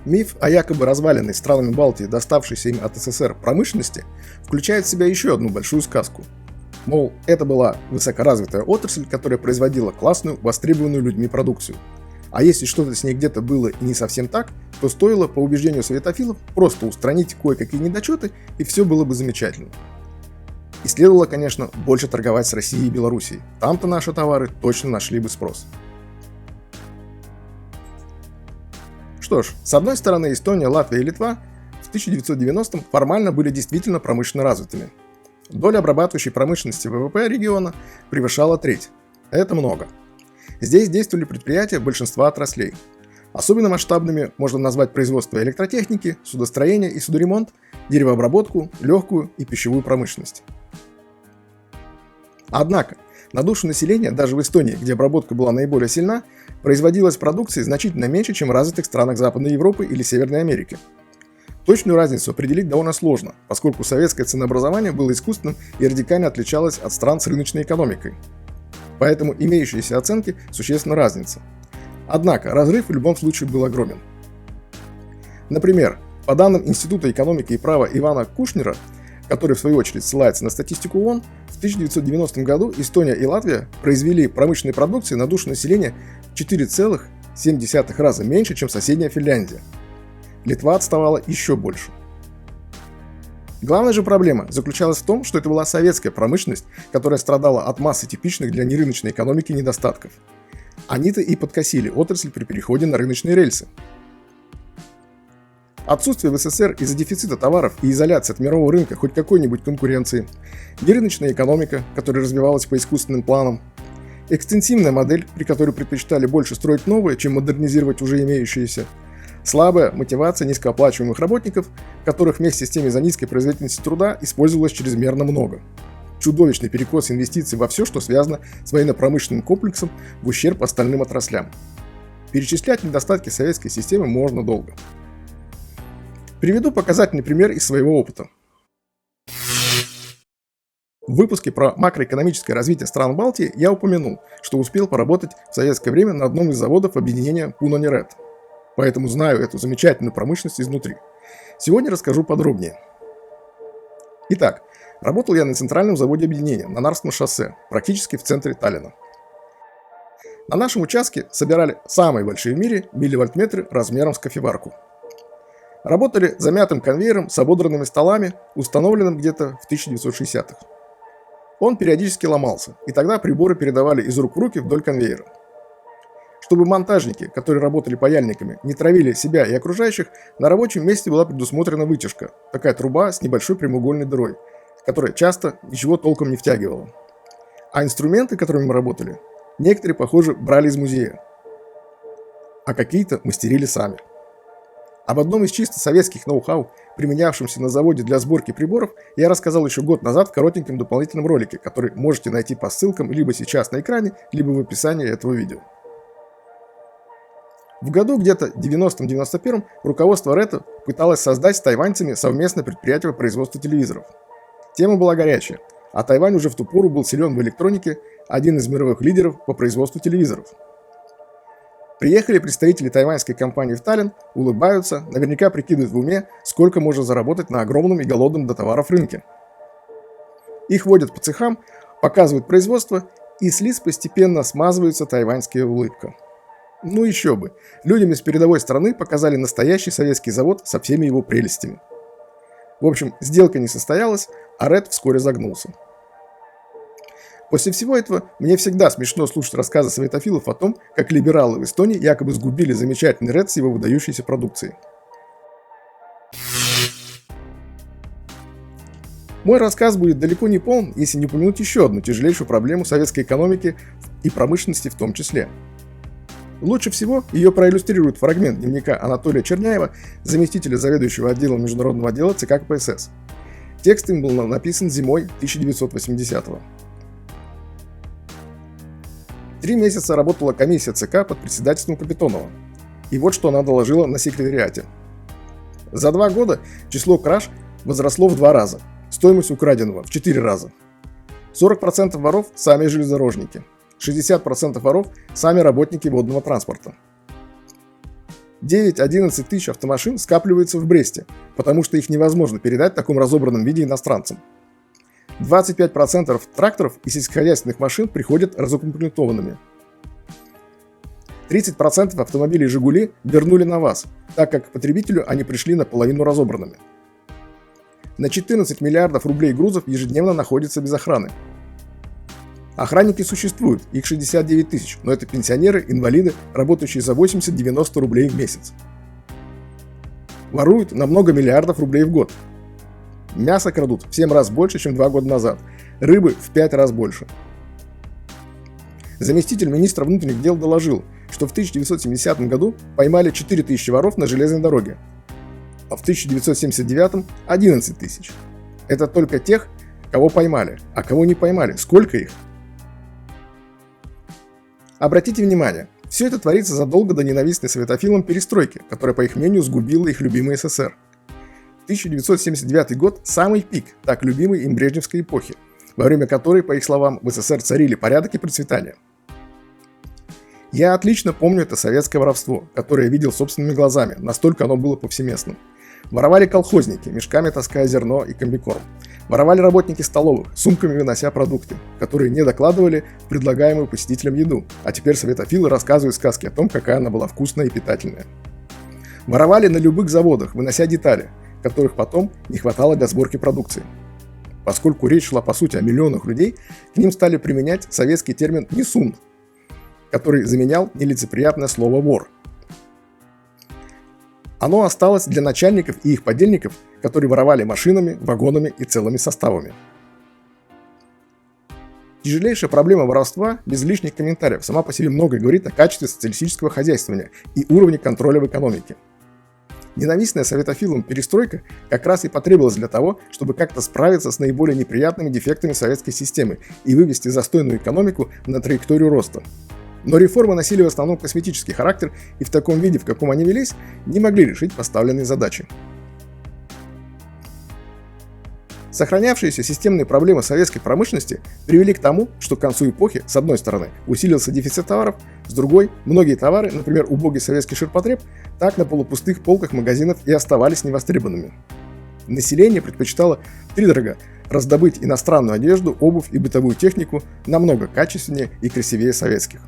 Миф о якобы разваленной странами Балтии, доставшейся им от СССР промышленности, включает в себя еще одну большую сказку. Мол, это была высокоразвитая отрасль, которая производила классную, востребованную людьми продукцию. А если что-то с ней где-то было и не совсем так, то стоило, по убеждению советофилов, просто устранить кое-какие недочеты, и все было бы замечательно. И следовало, конечно, больше торговать с Россией и Белоруссией. Там-то наши товары точно нашли бы спрос. Что ж, с одной стороны, Эстония, Латвия и Литва в 1990-м формально были действительно промышленно развитыми. Доля обрабатывающей промышленности ВВП региона превышала треть. Это много. Здесь действовали предприятия большинства отраслей. Особенно масштабными можно назвать производство электротехники, судостроение и судоремонт, деревообработку, легкую и пищевую промышленность. Однако, на душу населения, даже в Эстонии, где обработка была наиболее сильна, производилась продукции значительно меньше, чем в развитых странах Западной Европы или Северной Америки. Точную разницу определить довольно сложно, поскольку советское ценообразование было искусственным и радикально отличалось от стран с рыночной экономикой. Поэтому имеющиеся оценки существенно разнятся. Однако разрыв в любом случае был огромен. Например, по данным Института экономики и права Ивана Кушнера, который в свою очередь ссылается на статистику ООН, в 1990 году Эстония и Латвия произвели промышленной продукции на душу населения в 4,7 раза меньше, чем соседняя Финляндия. Литва отставала еще больше. Главная же проблема заключалась в том, что это была советская промышленность, которая страдала от массы типичных для нерыночной экономики недостатков. Они-то и подкосили отрасль при переходе на рыночные рельсы. Отсутствие в СССР из-за дефицита товаров и изоляции от мирового рынка хоть какой-нибудь конкуренции, нерыночная экономика, которая развивалась по искусственным планам, экстенсивная модель, при которой предпочитали больше строить новое, чем модернизировать уже имеющиеся, слабая мотивация низкооплачиваемых работников, которых вместе с теми за низкой производительностью труда использовалось чрезмерно много. Чудовищный перекос инвестиций во все, что связано с военно-промышленным комплексом в ущерб остальным отраслям. Перечислять недостатки советской системы можно долго. Приведу показательный пример из своего опыта. В выпуске про макроэкономическое развитие стран Балтии я упомянул, что успел поработать в советское время на одном из заводов объединения Punoneret. Поэтому знаю эту замечательную промышленность изнутри. Сегодня расскажу подробнее. Итак, работал я на центральном заводе объединения на Нарвском шоссе, практически в центре Таллина. На нашем участке собирали самые большие в мире милливольтметры размером с кофеварку. Работали замятым конвейером с ободранными столами, установленным где-то в 1960-х. Он периодически ломался, и тогда приборы передавали из рук в руки вдоль конвейера. Чтобы монтажники, которые работали паяльниками, не травили себя и окружающих, на рабочем месте была предусмотрена вытяжка, такая труба с небольшой прямоугольной дырой, которая часто ничего толком не втягивала. А инструменты, которыми мы работали, некоторые, похоже, брали из музея, а какие-то мастерили сами. Об одном из чисто советских ноу-хау, применявшемся на заводе для сборки приборов, я рассказал еще год назад в коротеньком дополнительном ролике, который можете найти по ссылкам либо сейчас на экране, либо в описании этого видео. В году где-то 90-91 руководство РЭТа пыталось создать с тайваньцами совместное предприятие по производству телевизоров. Тема была горячая, а Тайвань уже в ту пору был силен в электронике, один из мировых лидеров по производству телевизоров. Приехали представители тайваньской компании в Таллин, улыбаются, наверняка прикидывают в уме, сколько можно заработать на огромном и голодном до товаров рынке. Их водят по цехам, показывают производство, и с лиц постепенно смазывается тайваньская улыбка. Ну еще бы, людям из передовой страны показали настоящий советский завод со всеми его прелестями. В общем, сделка не состоялась, а РЭТ вскоре загнулся. После всего этого мне всегда смешно слушать рассказы советофилов о том, как либералы в Эстонии якобы сгубили замечательный РЭТ с его выдающейся продукцией. Мой рассказ будет далеко не полн, если не упомянуть еще одну тяжелейшую проблему советской экономики и промышленности в том числе. Лучше всего ее проиллюстрирует фрагмент дневника Анатолия Черняева, заместителя заведующего отделом международного отдела ЦК КПСС. Текст им был написан зимой 1980-го. 3 месяца работала комиссия ЦК под председательством Капитонова. И вот что она доложила на секретариате. За 2 года число краж возросло в 2 раза, стоимость украденного в 4 раза. 40% воров – сами железнодорожники. 60% воров – сами работники водного транспорта. 9-11 тысяч автомашин скапливаются в Бресте, потому что их невозможно передать в таком разобранном виде иностранцам. 25% тракторов и сельскохозяйственных машин приходят разукомплектованными. 30% автомобилей «Жигули» вернули на ВАЗ, так как к потребителю они пришли наполовину разобранными. На 14 миллиардов рублей грузов ежедневно находятся без охраны. Охранники существуют, их 69 тысяч, но это пенсионеры, инвалиды, работающие за 80-90 рублей в месяц. Воруют на много миллиардов рублей в год. Мясо крадут в 7 раз больше, чем 2 года назад, рыбы в 5 раз больше. Заместитель министра внутренних дел доложил, что в 1970 году поймали 4000 воров на железной дороге, а в 1979 – 11 тысяч. Это только тех, кого поймали, а кого не поймали, сколько их? Обратите внимание, все это творится задолго до ненавистной советофилам перестройки, которая, по их мнению, сгубила их любимый СССР. 1979 год – самый пик так любимой им брежневской эпохи, во время которой, по их словам, в СССР царили порядок и процветание. Я отлично помню это советское воровство, которое я видел собственными глазами, настолько оно было повсеместным. Воровали колхозники, мешками таская зерно и комбикорм. Воровали работники столовых, сумками вынося продукты, которые не докладывали в предлагаемую посетителям еду, а теперь советофилы рассказывают сказки о том, какая она была вкусная и питательная. Воровали на любых заводах, вынося детали, которых потом не хватало для сборки продукции. Поскольку речь шла по сути о миллионах людей, к ним стали применять советский термин «несун», который заменял нелицеприятное слово «вор». Оно осталось для начальников и их подельников, которые воровали машинами, вагонами и целыми составами. Тяжелейшая проблема воровства, без лишних комментариев, сама по себе многое говорит о качестве социалистического хозяйствования и уровне контроля в экономике. Ненавистная советофилам перестройка как раз и потребовалась для того, чтобы как-то справиться с наиболее неприятными дефектами советской системы и вывести застойную экономику на траекторию роста. Но реформы носили в основном косметический характер и в таком виде, в каком они велись, не могли решить поставленные задачи. Сохранявшиеся системные проблемы советской промышленности привели к тому, что к концу эпохи, с одной стороны, усилился дефицит товаров, с другой, многие товары, например, убогий советский ширпотреб, так на полупустых полках магазинов и оставались невостребованными. Население предпочитало втридорога раздобыть иностранную одежду, обувь и бытовую технику намного качественнее и красивее советских.